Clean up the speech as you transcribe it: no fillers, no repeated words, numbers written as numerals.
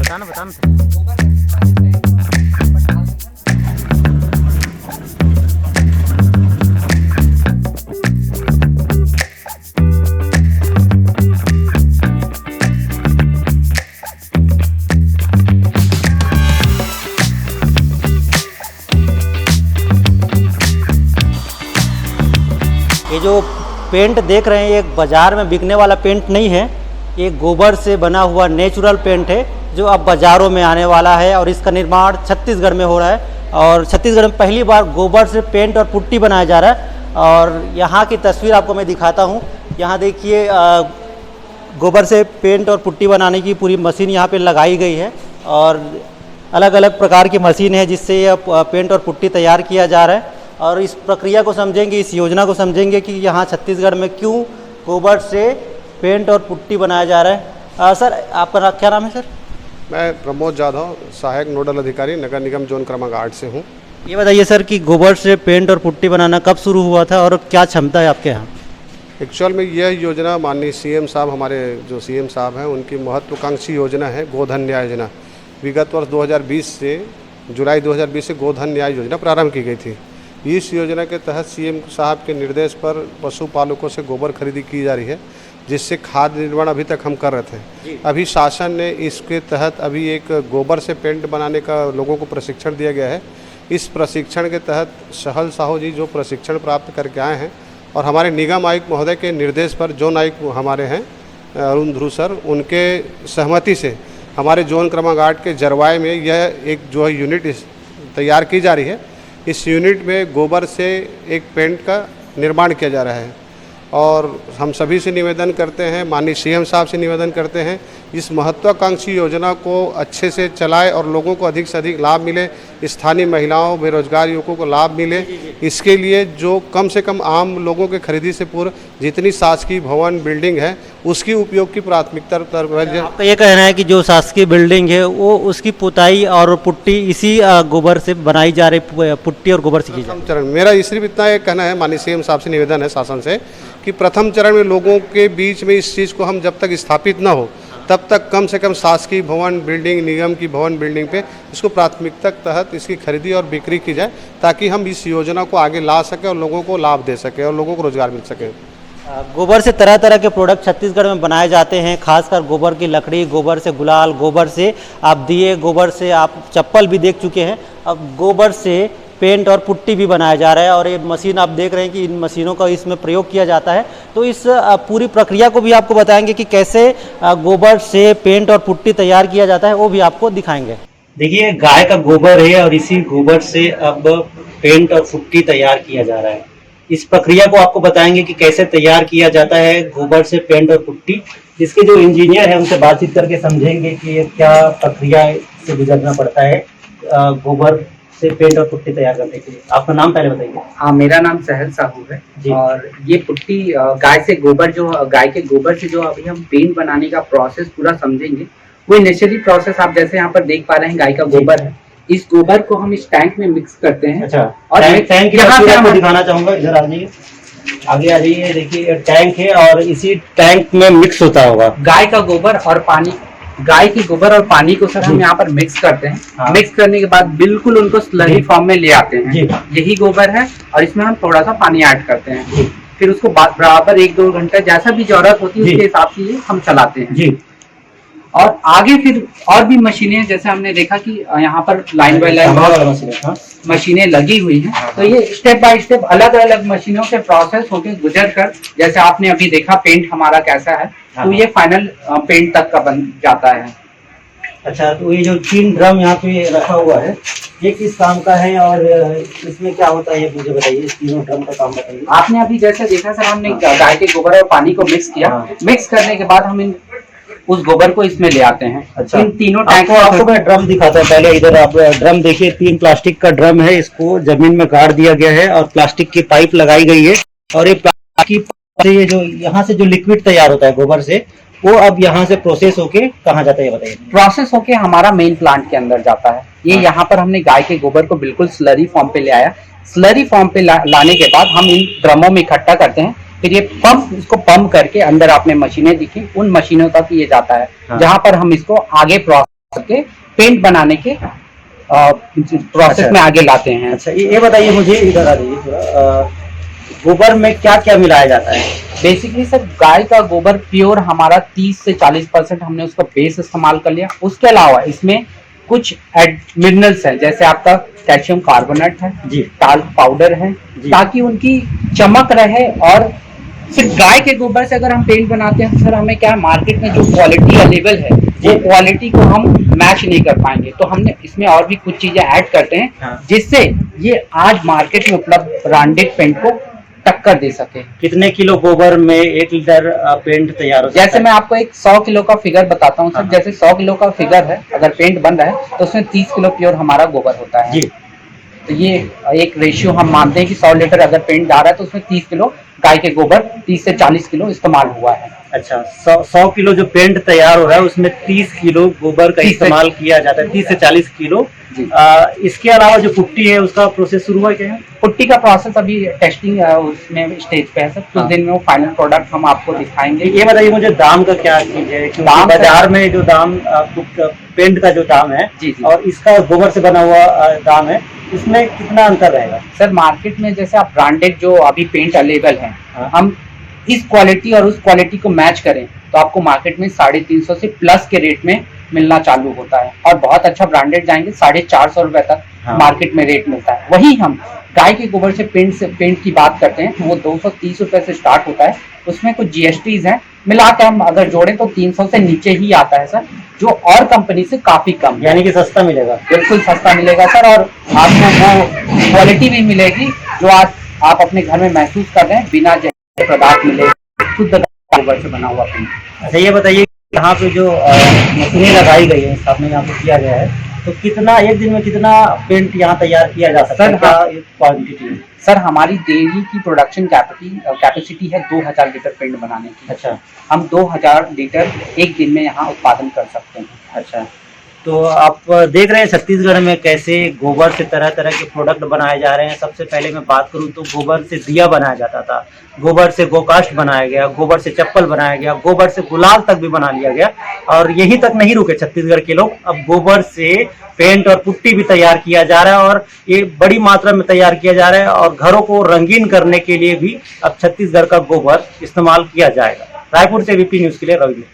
बताना बताना। ये जो पेंट देख रहे हैं ये बाज़ार में बिकने वाला पेंट नहीं है, ये गोबर से बना हुआ नेचुरल पेंट है जो अब बाज़ारों में आने वाला है और इसका निर्माण छत्तीसगढ़ में हो रहा है। और छत्तीसगढ़ में पहली बार गोबर से पेंट और पुट्टी बनाया जा रहा है। और यहाँ की तस्वीर आपको मैं दिखाता हूँ। यहाँ देखिए गोबर से पेंट और पुट्टी बनाने की पूरी मशीन यहाँ पे लगाई गई है और अलग अलग प्रकार की मशीन है जिससे यह पेंट और पुट्टी तैयार किया जा रहा है। और इस प्रक्रिया को समझेंगे, इस योजना को समझेंगे कि यहाँ छत्तीसगढ़ में क्यों गोबर से पेंट और पुट्टी बनाया जा रहा है। सर आपका क्या नाम है सर? मैं प्रमोद जाधव, सहायक नोडल अधिकारी, नगर निगम जोन क्रमांक 8 से हूँ। ये बताइए सर कि गोबर से पेंट और पुट्टी बनाना कब शुरू हुआ था और क्या क्षमता है आपके यहाँ? एक्चुअल में यह योजना माननीय सीएम साहब, हमारे जो सीएम साहब हैं, उनकी महत्वाकांक्षी योजना है गोधन न्याय योजना। विगत वर्ष 2020 से जुलाई 2020 से गोधन न्याय योजना प्रारंभ की गई थी। इस योजना के तहत सीएम साहब के निर्देश पर पशुपालकों से गोबर खरीदी की जा रही है, जिससे खाद निर्माण अभी तक हम कर रहे थे। अभी शासन ने इसके तहत अभी एक गोबर से पेंट बनाने का लोगों को प्रशिक्षण दिया गया है। इस प्रशिक्षण के तहत सहल साहू जी जो प्रशिक्षण प्राप्त करके आए हैं और हमारे निगम आयुक्त महोदय के निर्देश पर जोन आयुक्त हमारे हैं अरुण ध्रुव सर, उनके सहमति से हमारे जोन क्रमांक 8 के जरवाए में यह एक जो है यूनिट तैयार की जा रही है। इस यूनिट में गोबर से एक पेंट का निर्माण किया जा रहा है और हम सभी से निवेदन करते हैं, माननीय सीएम साहब से निवेदन करते हैं, इस महत्वाकांक्षी योजना को अच्छे से चलाएं और लोगों को अधिक से अधिक लाभ मिले, स्थानीय महिलाओं, बेरोजगार युवकों को लाभ मिले। इसके लिए जो कम से कम आम लोगों के खरीदी से पूर्व जितनी शासकीय भवन बिल्डिंग है उसकी उपयोग की प्राथमिकता। आपका ये कहना है कि जो शासकीय बिल्डिंग है वो उसकी पुताई और पुट्टी इसी गोबर से बनाई जा रही, पुट्टी और गोबर से की जा रही? चरण मेरा सिर्फ इतना एक कहना है, माननीय सीएम साहब से निवेदन है शासन से कि प्रथम चरण में लोगों के बीच में इस चीज़ को हम जब तक स्थापित ना हो तब तक कम से कम शासकीय भवन बिल्डिंग, निगम की भवन बिल्डिंग पे इसको प्राथमिकता के तहत इसकी खरीदी और बिक्री की जाए, ताकि हम इस योजना को आगे ला सकें और लोगों को लाभ दे सकें और लोगों को रोजगार मिल सके। गोबर से तरह तरह के प्रोडक्ट छत्तीसगढ़ में बनाए जाते हैं, खासकर गोबर की लकड़ी, गोबर से गुलाल, गोबर से आप दिए, गोबर से आप चप्पल भी देख चुके हैं। अब गोबर से पेंट और पुट्टी भी बनाया जा रहा है और ये मशीन आप देख रहे हैं कि इन मशीनों का इसमें प्रयोग किया जाता है। तो इस पूरी प्रक्रिया को भी आपको बताएंगे कि कैसे गोबर से पेंट और पुट्टी तैयार किया जाता है, वो भी आपको दिखाएंगे। देखिए गाय का गोबर है और इसी गोबर से अब पेंट और पुट्टी तैयार किया जा रहा है। इस प्रक्रिया को आपको बताएंगे कि कैसे तैयार किया जाता है गोबर से पेंट और पुट्टी। इसके जो इंजीनियर है उनसे बातचीत करके समझेंगे कि ये क्या प्रक्रिया से गुजरना पड़ता है गोबर से पेंट और पुट्टी तैयार करने के लिए। आपका नाम पहले बताइए। हाँ, मेरा नाम सहल साहू है और ये पुट्टी गाय से गोबर, जो गाय के गोबर से जो अभी हम पेंट बनाने का प्रोसेस पूरा समझेंगे, वो नेचुरली प्रोसेस आप जैसे यहाँ पर देख पा रहे हैं, गाय का गोबर है। इस गोबर को हम इस टैंक में मिक्स करते हैं। अच्छा, और टैंक यहाँ पे आपको दिखाना चाहूंगा, इधर आ जाइए, आगे आ जाइए। देखिए टैंक है और इसी टैंक में मिक्स होता होगा गाय का गोबर और पानी। गाय की गोबर और पानी को सर हम यहाँ पर मिक्स करते हैं। हाँ। मिक्स करने के बाद बिल्कुल उनको स्लरी फॉर्म में ले आते हैं। यही गोबर है और इसमें हम थोड़ा सा पानी ऐड करते हैं। फिर उसको बराबर 1-2 घंटे जैसा भी जरूरत होती है उसके हिसाब से ये हम चलाते हैं। और आगे फिर और भी मशीनें, जैसे हमने देखा कि यहाँ पर लाइन बाय लाइन मशीनें लगी हुई हैं। तो ये स्टेप बाय स्टेप अलग अलग मशीनों के प्रोसेस होके गुजर कर, जैसे आपने अभी देखा पेंट हमारा कैसा है, तो ये फाइनल पेंट तक का बन जाता है। अच्छा, तो ये जो 3 ड्रम यहाँ पे रखा हुआ है, ये किस काम का है और इसमें क्या होता है, ये मुझे बताइए। इस तीनों ड्रम का काम बताइए। आपने अभी जैसे देखा सर, हमने गाय के गोबर और पानी को मिक्स किया। मिक्स करने के बाद हम उस गोबर को इसमें ले आते हैं। अच्छा, इन तीनों टैंक आपको मैं ड्रम दिखाता हूँ। पहले इधर आप ड्रम देखिए, 3 प्लास्टिक का ड्रम है, इसको जमीन में गाड़ दिया गया है और प्लास्टिक की पाइप लगाई गई है। और ये प्लास्टिक से ये जो यहाँ से जो लिक्विड तैयार होता है गोबर से, वो अब यहाँ से प्रोसेस होके कहाँ जाता है, ये बताइए। प्रोसेस होके हमारा मेन प्लांट के अंदर जाता है। ये यहाँ पर हमने गाय के गोबर को बिल्कुल स्लरी फॉर्म पे ले आया। स्लरी फॉर्म पे लाने के बाद हम इन ड्रमों में इकट्ठा करते हैं। फिर ये इसको पंप करके अंदर आपने मशीनें दिखी, उन मशीनों तक ये जाता है, जहाँ पर हम इसको आगे प्रोसेस करके पेंट बनाने के प्रोसेस अच्छा। में आगे लाते हैं। अच्छा, ये बताइए मुझे, इधर आ जाइए थोड़ा, गोबर में क्या क्या मिलाया जाता है? बेसिकली सर गाय का गोबर प्योर हमारा 30 से 40% हमने उसका बेस इस्तेमाल कर लिया। उसके अलावा इसमें कुछ मिनरल्स हैं, जैसे आपका कैल्शियम कार्बोनेट है जी। टाल्क पाउडर है, जी। ताकि उनकी चमक रहे। और सिर्फ गाय के गोबर से अगर हम पेंट बनाते हैं तो सर हमें क्या है, मार्केट में जो क्वालिटी अवेलेबल है वो क्वालिटी को हम मैच नहीं कर पाएंगे। तो हमने इसमें और भी कुछ चीजें ऐड करते हैं, हाँ। जिससे ये आज मार्केट में उपलब्ध ब्रांडेड पेंट को टक्कर दे सके। कितने किलो गोबर में 1 लीटर पेंट तैयार हो सकता जैसे है? मैं आपको एक 100 किलो का फिगर बताता हूँ सर। हाँ। जैसे 100 किलो का फिगर है, अगर पेंट बन रहा है तो उसमें 30 किलो प्योर हमारा गोबर होता है। जी। तो ये एक रेशियो हम मानते हैं कि 100 लीटर अगर पेंट जा रहा है तो उसमें 30 किलो गाय के गोबर, 30 से 40 किलो इस्तेमाल हुआ है। अच्छा, 100 किलो जो पेंट तैयार हो रहा है उसमें 30 किलो गोबर का 30 से- इस्तेमाल किया जाता है, 30 से 40 किलो। जी। इसके अलावा जो पुट्टी है उसका प्रोसेस शुरू हुआ क्या है? पुट्टी का प्रोसेस अभी टेस्टिंग उसमें स्टेज पे है सर। कुछ हाँ। दिन में वो फाइनल प्रोडक्ट हम आपको दिखाएंगे। ये बताइए मुझे, दाम का क्या चीज है? क्योंकि दाम बाजार में जो दाम पेंट का जो दाम है जी, जी। और इसका गोबर से बना हुआ दाम है, इसमें कितना अंतर रहेगा? सर मार्केट में जैसे आप ब्रांडेड जो अभी पेंट अवेलेबल है, हाँ। हम इस क्वालिटी और उस क्वालिटी को मैच करें तो आपको मार्केट में 350 से प्लस के रेट में मिलना चालू होता है। और बहुत अच्छा ब्रांडेड जाएंगे 450 रुपए तक हाँ। मार्केट में रेट मिलता है। वही हम गाय के गोबर से पेंट की बात करते हैं तो वो 230 रुपए से स्टार्ट होता है। उसमें कुछ जीएसटीज हैं, मिला के हम अगर जोड़े तो 300 से नीचे ही आता है सर, जो और कंपनी से काफी कम है। यानी कि सस्ता मिलेगा? बिल्कुल सस्ता मिलेगा सर, और आपको वो क्वालिटी भी मिलेगी जो आज आप अपने घर में महसूस कर रहे हैं, बिना जहर पदार्थ मिले, शुद्ध गोबर से बना हुआ पेंट। अच्छा, ये बताइए यहाँ पे जो मशीनें लगाई गई है, स्थापना यहाँ पे किया गया है, तो कितना एक दिन में कितना पेंट यहाँ तैयार किया जा सकता है? सर, क्या क्वांटिटी है? सर हमारी डेली की प्रोडक्शन कैपेसिटी है 2000 लीटर पेंट बनाने की। अच्छा। हम 2000 लीटर एक दिन में यहाँ उत्पादन कर सकते हैं। अच्छा, तो आप देख रहे हैं छत्तीसगढ़ में कैसे गोबर से तरह तरह के प्रोडक्ट बनाए जा रहे हैं। सबसे पहले मैं बात करूं तो गोबर से दिया बनाया जाता था, गोबर से गोकास्ट बनाया गया, गोबर से चप्पल बनाया गया, गोबर से गुलाल तक भी बना लिया गया। और यहीं तक नहीं रुके छत्तीसगढ़ के लोग, अब गोबर से पेंट और पुट्टी भी तैयार किया जा रहा है, और ये बड़ी मात्रा में तैयार किया जा रहा है। और घरों को रंगीन करने के लिए भी अब छत्तीसगढ़ का गोबर इस्तेमाल किया जाएगा। रायपुर से वीपी न्यूज़ के लिए रवि।